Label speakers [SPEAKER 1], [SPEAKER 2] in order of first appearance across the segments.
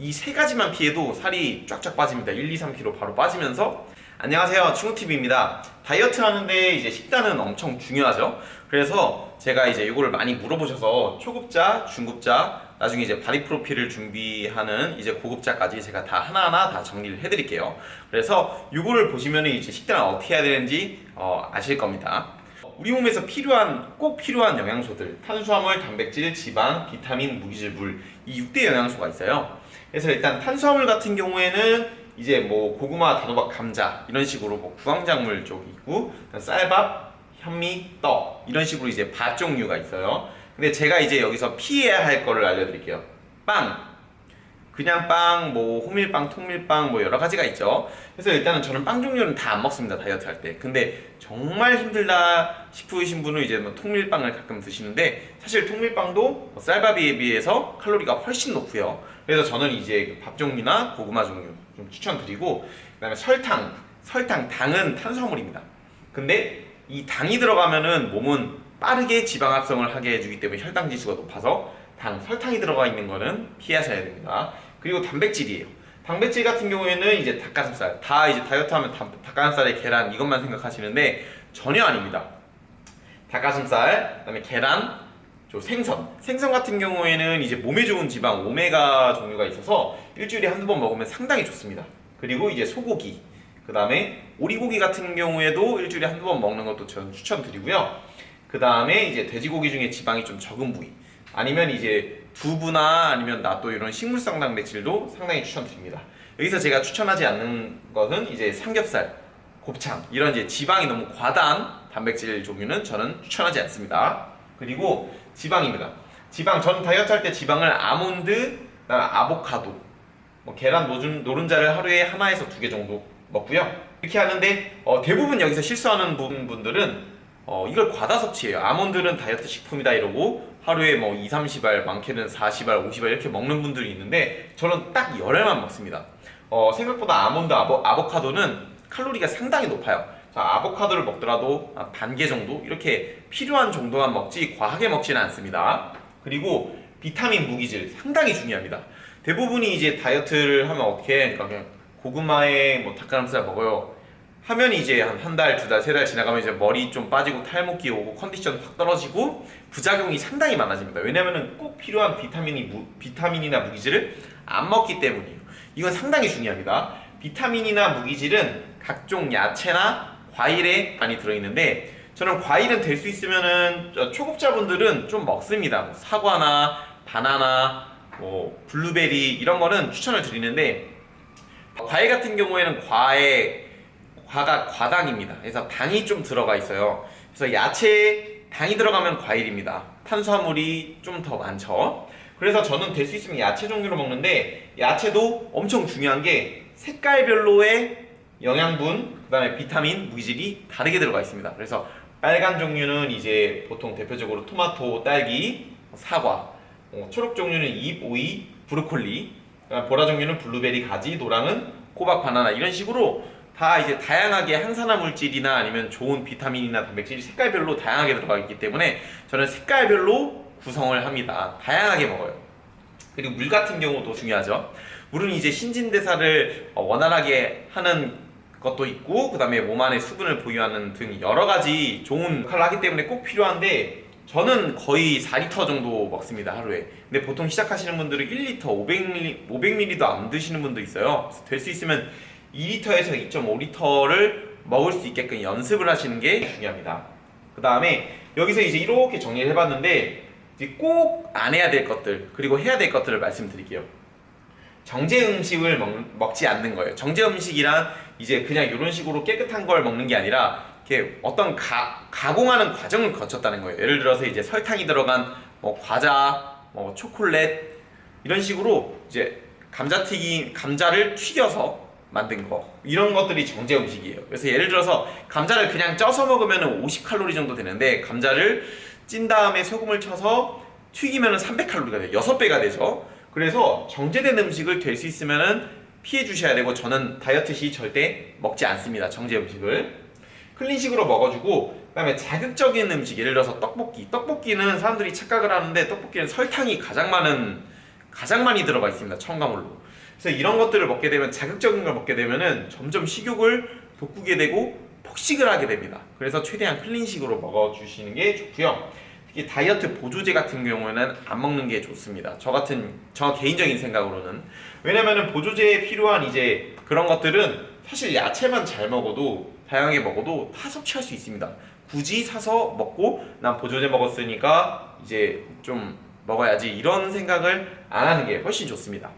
[SPEAKER 1] 이 세 가지만 피해도 살이 쫙쫙 빠집니다. 1, 2, 3kg 바로 빠지면서. 안녕하세요, 충우TV입니다. 다이어트 하는데 이제 식단은 엄청 중요하죠. 그래서 제가 이제 이거를 많이 물어보셔서 초급자, 중급자, 나중에 이제 바디 프로필을 준비하는 이제 고급자까지 제가 다 하나하나 다 정리를 해드릴게요. 그래서 이거를 보시면 이제 식단을 어떻게 해야 되는지 아실 겁니다. 우리 몸에서 꼭 필요한 영양소들, 탄수화물, 단백질, 지방, 비타민, 무기질, 물, 이 6대 영양소가 있어요. 그래서 일단 탄수화물 같은 경우에는 이제 뭐 고구마, 단호박, 감자 이런 식으로 뭐 구황작물 쪽이 있고, 쌀밥, 현미, 떡 이런 식으로 이제 밥 종류가 있어요. 근데 제가 이제 여기서 피해야 할 거를 알려드릴게요. 빵, 그냥 빵, 뭐 호밀빵, 통밀빵 뭐 여러 가지가 있죠. 그래서 일단은 저는 빵 종류는 다 안 먹습니다, 다이어트 할 때. 근데 정말 힘들다 싶으신 분은 이제 뭐 통밀빵을 가끔 드시는데, 사실 통밀빵도 뭐 쌀밥에 비해서 칼로리가 훨씬 높고요. 그래서 저는 이제 밥 종류나 고구마 종류 좀 추천드리고, 그다음에 설탕, 당은 탄수화물입니다. 근데 이 당이 들어가면은 몸은 빠르게 지방 합성을 하게 해주기 때문에 혈당 지수가 높아서 설탕이 들어가 있는 거는 피하셔야 됩니다. 그리고 단백질이에요. 단백질 같은 경우에는 이제 닭가슴살, 다 이제 다이어트 하면 닭가슴살에 계란 이것만 생각하시는데 전혀 아닙니다. 닭가슴살, 그다음에 계란, 생선 같은 경우에는 이제 몸에 좋은 지방 오메가 종류가 있어서 일주일에 한두 번 먹으면 상당히 좋습니다. 그리고 이제 소고기, 그다음에 오리고기 같은 경우에도 일주일에 한두 번 먹는 것도 저는 추천드리고요. 그다음에 이제 돼지고기 중에 지방이 좀 적은 부위, 아니면 이제 두부나 아니면 나또 이런 식물성 단백질도 상당히 추천드립니다. 여기서 제가 추천하지 않는 것은 이제 삼겹살, 곱창 이런 이제 지방이 너무 과다한 단백질 종류는 저는 추천하지 않습니다. 그리고 지방입니다. 저는 다이어트 할 때 지방을 아몬드, 아보카도, 뭐 계란 노른자를 하루에 하나에서 2개 정도 먹고요. 이렇게 하는데 대부분 여기서 실수하는 분들은 이걸 과다 섭취해요. 아몬드는 다이어트 식품이다 이러고 하루에 뭐 2, 30알, 많게는 40알, 50알 이렇게 먹는 분들이 있는데, 저는 딱 열알만 먹습니다. 생각보다 아몬드, 아보카도는 칼로리가 상당히 높아요. 자, 아보카도를 먹더라도 반 개 정도 이렇게 필요한 정도만 먹지 과하게 먹지는 않습니다. 그리고 비타민, 무기질 상당히 중요합니다. 대부분이 이제 다이어트를 하면 어떻게 해? 그러니까 그냥 고구마에 뭐 닭가슴살 먹어요 하면 이제 한 달, 2달, 3달 지나가면 이제 머리 좀 빠지고 탈모기 오고 컨디션 확 떨어지고 부작용이 상당히 많아집니다. 왜냐면은 꼭 필요한 비타민이나 무기질을 안 먹기 때문이에요. 이건 상당히 중요합니다. 비타민이나 무기질은 각종 야채나 과일에 많이 들어있는데, 저는 과일은 될 수 있으면은 초급자분들은 좀 먹습니다. 뭐 사과나 바나나, 뭐 블루베리 이런 거는 추천을 드리는데, 과일 같은 경우에는 과가 과당입니다. 그래서 당이 좀 들어가 있어요. 그래서 야채에 당이 들어가면 과일입니다. 탄수화물이 좀 더 많죠. 그래서 저는 될 수 있으면 야채 종류를 먹는데, 야채도 엄청 중요한 게 색깔별로의 영양분, 그 다음에 비타민, 무기질이 다르게 들어가 있습니다. 그래서 빨간 종류는 이제 보통 대표적으로 토마토, 딸기, 사과, 초록 종류는 잎, 오이, 브로콜리, 보라 종류는 블루베리, 가지, 노랑은 호박, 바나나 이런 식으로 다 이제 다양하게 항산화 물질이나 아니면 좋은 비타민이나 단백질이 색깔별로 다양하게 들어가 있기 때문에 저는 색깔별로 구성을 합니다. 다양하게 먹어요. 그리고 물 같은 경우도 중요하죠. 물은 이제 신진대사를 원활하게 하는 것도 있고, 그 다음에 몸 안에 수분을 보유하는 등 여러 가지 좋은 역할을 하기 때문에 꼭 필요한데, 저는 거의 4리터 정도 먹습니다, 하루에. 근데 보통 시작하시는 분들은 1리터, 500ml도 안 드시는 분도 있어요. 될 수 있으면 2리터에서 2.5리터를 먹을 수 있게끔 연습을 하시는 게 중요합니다. 그 다음에 여기서 이제 이렇게 정리를 해봤는데, 이제 꼭 안 해야 될 것들, 그리고 해야 될 것들을 말씀드릴게요. 정제 음식을 먹지 않는 거예요. 정제 음식이란 이제 그냥 이런 식으로 깨끗한 걸 먹는 게 아니라 이렇게 어떤 가공하는 과정을 거쳤다는 거예요. 예를 들어서 이제 설탕이 들어간 뭐 과자, 뭐 초콜릿 이런 식으로 이제 감자를 튀겨서 만든 거, 이런 것들이 정제 음식이에요. 그래서 예를 들어서 감자를 그냥 쪄서 먹으면 50칼로리 정도 되는데, 감자를 찐 다음에 소금을 쳐서 튀기면 300칼로리가 돼요. 6배가 되죠. 그래서 정제된 음식을 될 수 있으면 피해 주셔야 되고, 저는 다이어트 시 절대 먹지 않습니다, 정제 음식을. 클린식으로 먹어주고, 그 다음에 자극적인 음식, 예를 들어서 떡볶이는 사람들이 착각을 하는데, 떡볶이는 설탕이 가장 많이 들어가 있습니다, 첨가물로. 그래서 이런 것들을 먹게 되면 자극적인 걸 먹게 되면은 점점 식욕을 돋구게 되고 폭식을 하게 됩니다. 그래서 최대한 클린식으로 먹어주시는 게 좋고요. 특히 다이어트 보조제 같은 경우에는 안 먹는 게 좋습니다. 저 개인적인 생각으로는. 왜냐면은 보조제에 필요한 이제 그런 것들은 사실 야채만 잘 먹어도 다양하게 먹어도 다 섭취할 수 있습니다. 굳이 사서 먹고 난 보조제 먹었으니까 이제 좀 먹어야지 이런 생각을 안 하는 게 훨씬 좋습니다.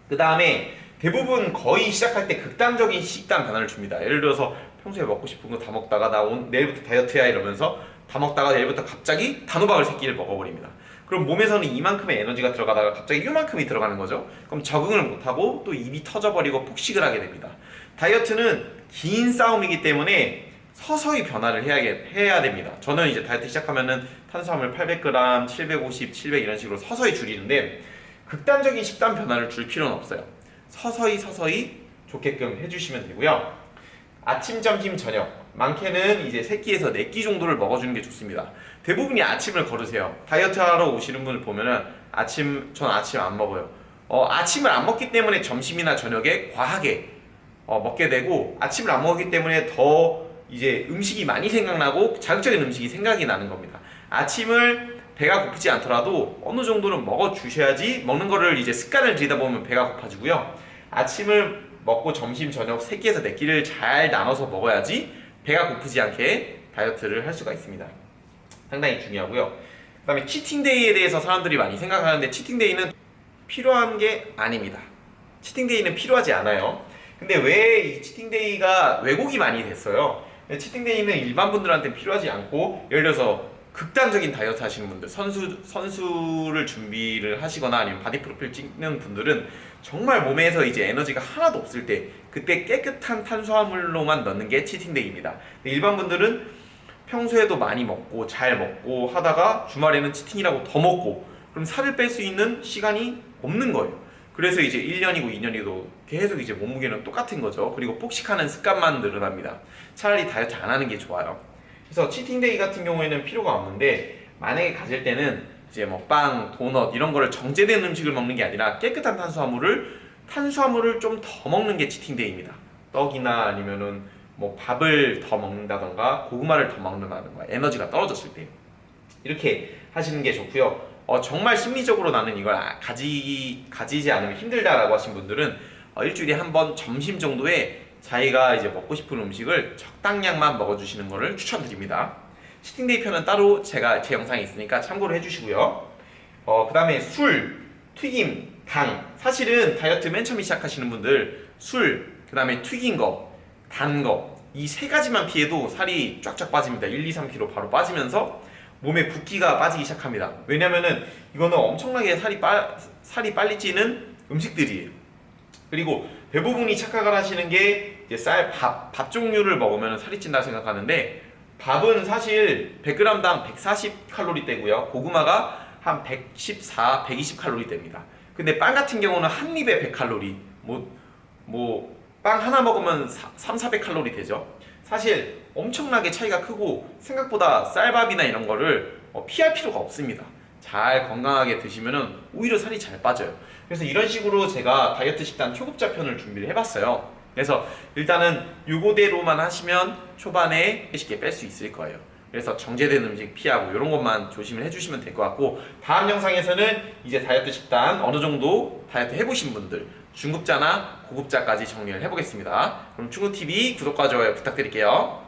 [SPEAKER 1] 그 다음에 대부분 거의 시작할 때 극단적인 식단 변화를 줍니다. 예를 들어서 평소에 먹고 싶은 거 다 먹다가 나 내일부터 다이어트야 이러면서 다 먹다가 내일부터 갑자기 단호박을 3끼를 먹어버립니다. 그럼 몸에서는 이만큼의 에너지가 들어가다가 갑자기 이만큼이 들어가는 거죠. 그럼 적응을 못하고 또 입이 터져버리고 폭식을 하게 됩니다. 다이어트는 긴 싸움이기 때문에 서서히 변화를 해야 됩니다. 저는 이제 다이어트 시작하면은 탄수화물 800g, 750, 700 이런 식으로 서서히 줄이는데 극단적인 식단 변화를 줄 필요는 없어요. 서서히 좋게끔 해주시면 되고요. 아침, 점심, 저녁 많게는 이제 3끼에서 4끼 정도를 먹어주는 게 좋습니다. 대부분이 아침을 거르세요. 다이어트 하러 오시는 분을 보면은 전 아침 안 먹어요. 아침을 안 먹기 때문에 점심이나 저녁에 과하게 먹게 되고 아침을 안 먹기 때문에 더 이제 음식이 많이 생각나고 자극적인 음식이 생각이 나는 겁니다. 아침을 배가 고프지 않더라도 어느 정도는 먹어주셔야지 먹는 거를 이제 습관을 들이다 보면 배가 고파지고요. 아침을 먹고 점심, 저녁 3끼에서 4끼를 잘 나눠서 먹어야지 배가 고프지 않게 다이어트를 할 수가 있습니다. 상당히 중요하고요. 그 다음에 치팅데이에 대해서 사람들이 많이 생각하는데 치팅데이는 필요한 게 아닙니다. 치팅데이는 필요하지 않아요. 근데 왜 이 치팅데이가 왜곡이 많이 됐어요? 치팅데이는 일반 분들한테 필요하지 않고 예를 들어서 극단적인 다이어트 하시는 분들, 선수를 준비를 하시거나 아니면 바디 프로필 찍는 분들은 정말 몸에서 이제 에너지가 하나도 없을 때 그때 깨끗한 탄수화물로만 넣는 게 치팅데이입니다. 일반 분들은 평소에도 많이 먹고 잘 먹고 하다가 주말에는 치팅이라고 더 먹고 그럼 살을 뺄 수 있는 시간이 없는 거예요. 그래서 이제 1년이고 2년이고 계속 이제 몸무게는 똑같은 거죠. 그리고 폭식하는 습관만 늘어납니다. 차라리 다이어트 안 하는 게 좋아요. 그래서 치팅데이 같은 경우에는 필요가 없는데 만약에 가질 때는 이제 뭐 빵, 도넛 이런 거를 정제된 음식을 먹는 게 아니라 깨끗한 탄수화물을 좀 더 먹는 게 치팅데이입니다. 떡이나 아니면은 뭐 밥을 더 먹는다던가 고구마를 더 먹는다던가 에너지가 떨어졌을 때 이렇게 하시는 게 좋고요. 정말 심리적으로 나는 이걸 가지지 않으면 힘들다라고 하신 분들은 일주일에 한 번 점심 정도에 자기가 이제 먹고 싶은 음식을 적당량만 먹어주시는 것을 추천드립니다. 치팅데이 편은 따로 제 영상에 있으니까 참고를 해주시고요. 그 다음에 술, 튀김, 당. 사실은 다이어트 맨 처음 시작하시는 분들 술, 그 다음에 튀긴 거, 단 거 이 3가지만 피해도 살이 쫙쫙 빠집니다. 1, 2, 3kg 바로 빠지면서 몸에 붓기가 빠지기 시작합니다. 왜냐면은 이거는 엄청나게 살이 빨리 찌는 음식들이에요. 그리고 대부분이 착각을 하시는 게 이제 밥 종류를 먹으면 살이 찐다고 생각하는데 밥은 사실 100g당 140칼로리대고요. 고구마가 한 114, 120칼로리대입니다. 근데 빵 같은 경우는 한 입에 100칼로리. 빵 하나 먹으면 3, 400칼로리 되죠. 사실 엄청나게 차이가 크고 생각보다 쌀밥이나 이런 거를 피할 필요가 없습니다. 잘 건강하게 드시면은 오히려 살이 잘 빠져요. 그래서 이런 식으로 제가 다이어트 식단 초급자 편을 준비를 해봤어요. 그래서 일단은 요거대로만 하시면 초반에 쉽게 뺄 수 있을 거예요. 그래서 정제된 음식 피하고 이런 것만 조심을 해주시면 될 것 같고 다음 영상에서는 이제 다이어트 식단 어느 정도 다이어트 해보신 분들 중급자나 고급자까지 정리를 해보겠습니다. 그럼 충우TV 구독과 좋아요 부탁드릴게요.